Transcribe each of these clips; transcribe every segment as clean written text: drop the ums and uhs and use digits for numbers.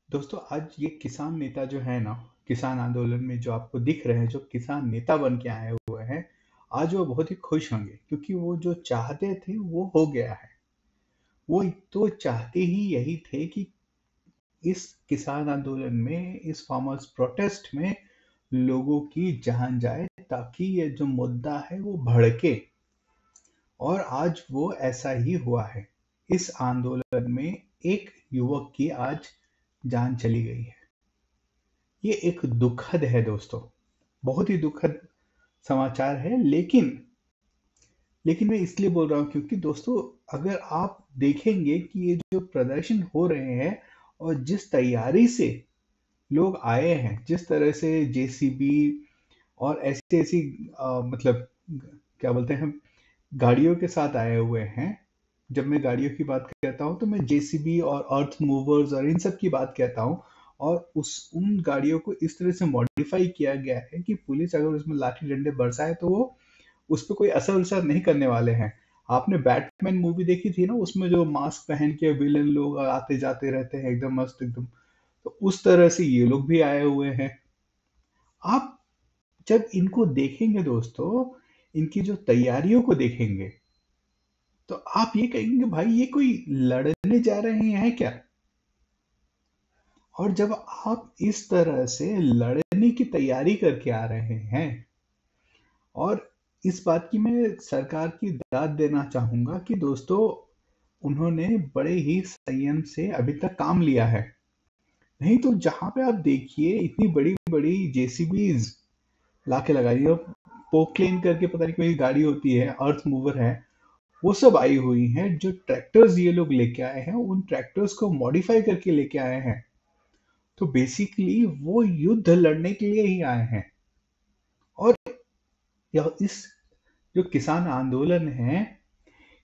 दोस्तों आज ये किसान नेता जो है ना, किसान आंदोलन में जो आपको दिख रहे हैं, जो किसान नेता बन के आए हुए हैं, आज वो बहुत ही खुश होंगे क्योंकि वो जो चाहते थे वो हो गया है। वो तो चाहते ही यही थे कि इस किसान आंदोलन में, इस फार्मर्स प्रोटेस्ट में लोगों की जान जाए ताकि ये जो मुद्दा है वो भड़के। और आज वो ऐसा ही हुआ है। इस आंदोलन में एक युवक की आज जान चली गई है। ये एक दुखद है दोस्तों, बहुत ही दुखद समाचार है। लेकिन मैं इसलिए बोल रहा हूँ क्योंकि दोस्तों, अगर आप देखेंगे कि ये जो प्रदर्शन हो रहे हैं और जिस तैयारी से लोग आए हैं, जिस तरह से जेसीबी और ऐसी ऐसी मतलब क्या बोलते हैं, गाड़ियों के साथ आए हुए हैं। जब मैं गाड़ियों की बात करता हूँ तो मैं जेसीबी और अर्थ मूवर्स और इन सब की बात कहता हूँ। और उस उन गाड़ियों को इस तरह से मॉडिफाई किया गया है कि पुलिस अगर उसमें लाठी डंडे बरसाए तो वो उस पर कोई असर उसर नहीं करने वाले हैं। आपने बैटमैन मूवी देखी थी ना, उसमें जो मास्क पहन के विलन लोग आते जाते रहते हैं एकदम मस्त एकदम, तो उस तरह से ये लोग भी आए हुए हैं। आप जब इनको देखेंगे दोस्तों, इनकी जो तैयारियों को देखेंगे, तो आप ये कहेंगे भाई ये कोई लड़ने जा रहे हैं क्या। और जब आप इस तरह से लड़ने की तैयारी करके आ रहे हैं, और इस बात की मैं सरकार की दाद देना चाहूंगा कि दोस्तों, उन्होंने बड़े ही संयम से अभी तक काम लिया है। नहीं तो जहां पे आप देखिए इतनी बड़ी बड़ी जेसीबीज लाके लगाई है, पोकलेन करके पता नहीं कोई गाड़ी होती है, अर्थ मूवर है, वो सब आई हुई हैं। जो ट्रैक्टर्स ये लोग लेके आए हैं, उन ट्रैक्टर्स को मॉडिफाई करके लेके आए हैं। तो बेसिकली वो युद्ध लड़ने के लिए ही आए हैं। और यह इस जो किसान आंदोलन है,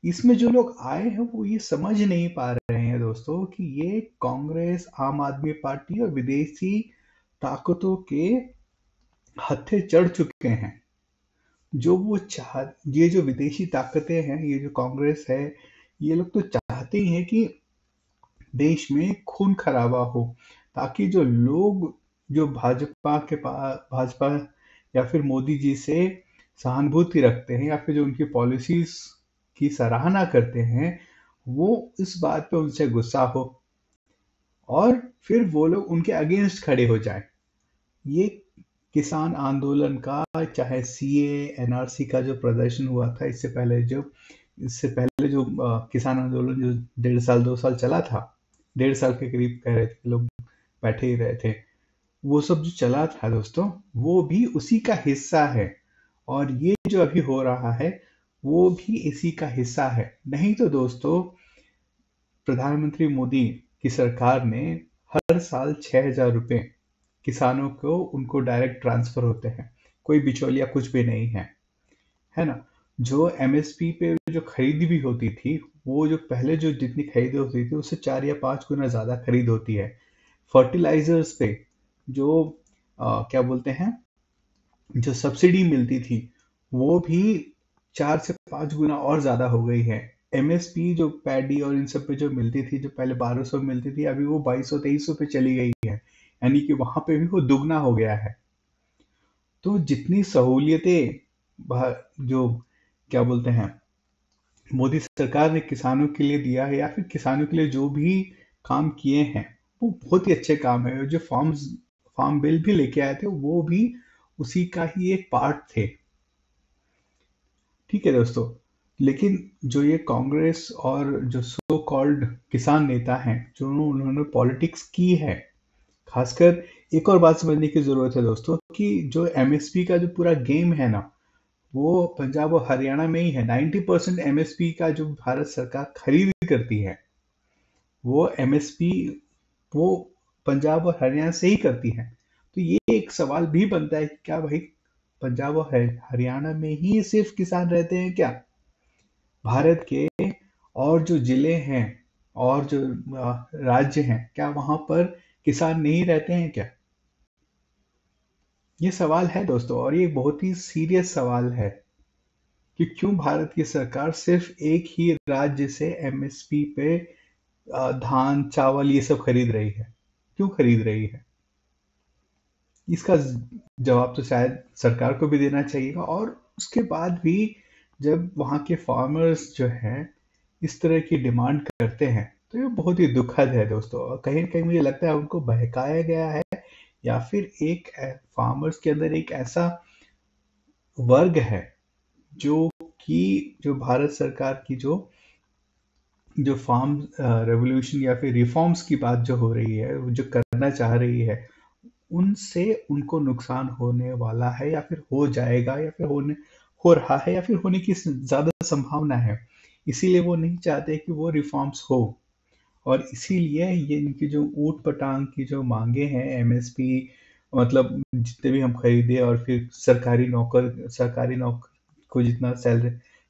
इसमें जो लोग आए हैं वो ये समझ नहीं पा रहे हैं दोस्तों कि ये कांग्रेस, आम आदमी पार्टी और विदेशी ताकतों के हत्थे चढ़ चुके हैं। जो वो चाह ये जो विदेशी ताकतें हैं, ये जो कांग्रेस है, ये लोग तो चाहते ही हैं कि देश में खून खराबा हो, ताकि जो लोग जो भाजपा या फिर मोदी जी से सहानुभूति रखते हैं या फिर जो उनकी पॉलिसीज की सराहना करते हैं, वो इस बात पे उनसे गुस्सा हो और फिर वो लोग उनके अगेंस्ट खड़े हो जाएं। ये किसान आंदोलन का, चाहे सीए एनआरसी का जो प्रदर्शन हुआ था इससे पहले जो किसान आंदोलन जो 1.5 साल 2 साल चला था, 1.5 साल के करीब कह रहे थे लोग, बैठे ही रहे थे, वो सब जो चला था दोस्तों, वो भी उसी का हिस्सा है। और ये जो अभी हो रहा है वो भी इसी का हिस्सा है। नहीं तो दोस्तों, प्रधानमंत्री मोदी की सरकार ने हर साल 6,000 रुपए किसानों को उनको डायरेक्ट ट्रांसफर होते हैं। कोई बिचौलिया कुछ भी नहीं है ना। जो एमएसपी पे जो खरीदी भी होती थी, वो जो पहले जो जितनी खरीद होती थी उससे 4 या 5 गुना ज्यादा खरीद होती है। फर्टिलाइजर्स पे जो क्या बोलते हैं, जो सब्सिडी मिलती थी, वो भी 4 से 5 गुना और ज्यादा हो गई है। एमएसपी जो पैडी और इन सब पे जो मिलती थी, जो पहले 1,200 मिलती थी, अभी वो 2,200 2300 पे चली गई है। यानी कि वहां पे भी वो दुगना हो गया है। तो जितनी सहूलियतें जो क्या बोलते हैं, मोदी सरकार ने किसानों के लिए दिया है या फिर किसानों के लिए जो भी काम किए हैं, वो बहुत ही अच्छे काम है। जो फार्म बिल भी लेके आए थे, वो भी उसी का ही एक पार्ट थे। ठीक है दोस्तों। लेकिन जो ये कांग्रेस और जो सो कॉल्ड किसान नेता हैं, जो उन्होंने पॉलिटिक्स की है, खासकर एक और बात समझने की जरूरत है दोस्तों कि जो एमएसपी का जो पूरा गेम है ना, वो पंजाब और हरियाणा में ही है। 90% एमएसपी का जो भारत सरकार खरीद करती है, वो एमएसपी वो पंजाब और हरियाणा से ही करती है। तो ये एक सवाल भी बनता है कि क्या भाई पंजाब और हरियाणा में ही सिर्फ किसान रहते हैं क्या? भारत के और जो जिले हैं और जो राज्य हैं, क्या वहां पर किसान नहीं रहते हैं क्या? ये सवाल है दोस्तों, और ये बहुत ही सीरियस सवाल है कि क्यों भारत की सरकार सिर्फ एक ही राज्य से एमएसपी पे धान चावल ये सब खरीद रही है। क्यों खरीद रही है? इसका जवाब तो शायद सरकार को भी देना चाहिएगा। और उसके बाद भी जब वहाँ के फार्मर्स जो हैं इस तरह की डिमांड करते हैं तो ये बहुत ही दुखद है दोस्तों। और कहीं न कहीं मुझे लगता है उनको बहकाया गया है, या फिर एक फार्मर्स के अंदर एक ऐसा वर्ग है जो कि जो भारत सरकार की जो जो फार्म रेवोल्यूशन या फिर रिफॉर्म्स की बात जो हो रही है, वो जो करना चाह रही है, उनसे उनको नुकसान होने वाला है, या फिर हो जाएगा, या फिर हो रहा है, या फिर होने की ज़्यादा संभावना है। इसीलिए वो नहीं चाहते कि वो रिफॉर्म्स हो। और इसीलिए ये इनकी जो ऊट-पटांग की जो माँगे हैं, एमएसपी, मतलब जितने भी हम खरीदें, और फिर सरकारी नौकर को जितना सैलरी,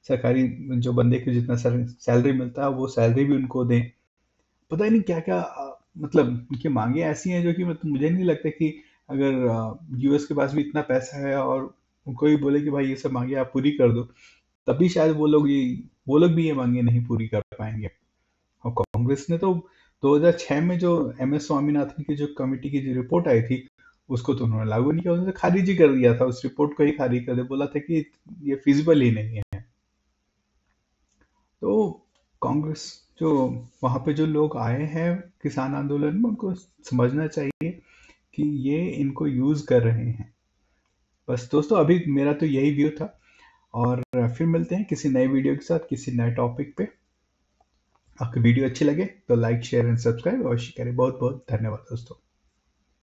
सरकारी जो बंदे को जितना सैलरी मिलता है वो सैलरी भी उनको दें। पता ही नहीं क्या-क्या, मतलब उनकी माँगे ऐसी हैं जो कि मतलब मुझे नहीं लगता कि अगर यूएस के पास भी इतना पैसा है और उनको भी बोले कि भाई ये सब माँगे आप पूरी कर दो, तब भी शायद वो लोग भी ये माँगे नहीं पूरी कर पाएँगे। और कांग्रेस ने तो 2006 में जो एमएस स्वामीनाथन की जो कमेटी की जो रिपोर्ट आई थी, उसको तो उन्होंने लागू नहीं किया, उन्होंने खारिज ही कर दिया था, उस रिपोर्ट को ही खारिज कर दिया, बोला था कि ये फिजिबल ही नहीं है। तो कांग्रेस जो वहाँ पे जो लोग आए हैं किसान आंदोलन में, उनको समझना चाहिए कि ये इनको यूज़ कर रहे हैं। बस दोस्तों, अभी मेरा तो यही व्यू था, और फिर मिलते हैं किसी नए वीडियो के साथ, किसी नए टॉपिक पे। आपकी वीडियो अच्छी लगे तो लाइक, शेयर एंड सब्सक्राइब अवश्य करें। बहुत बहुत धन्यवाद दोस्तों।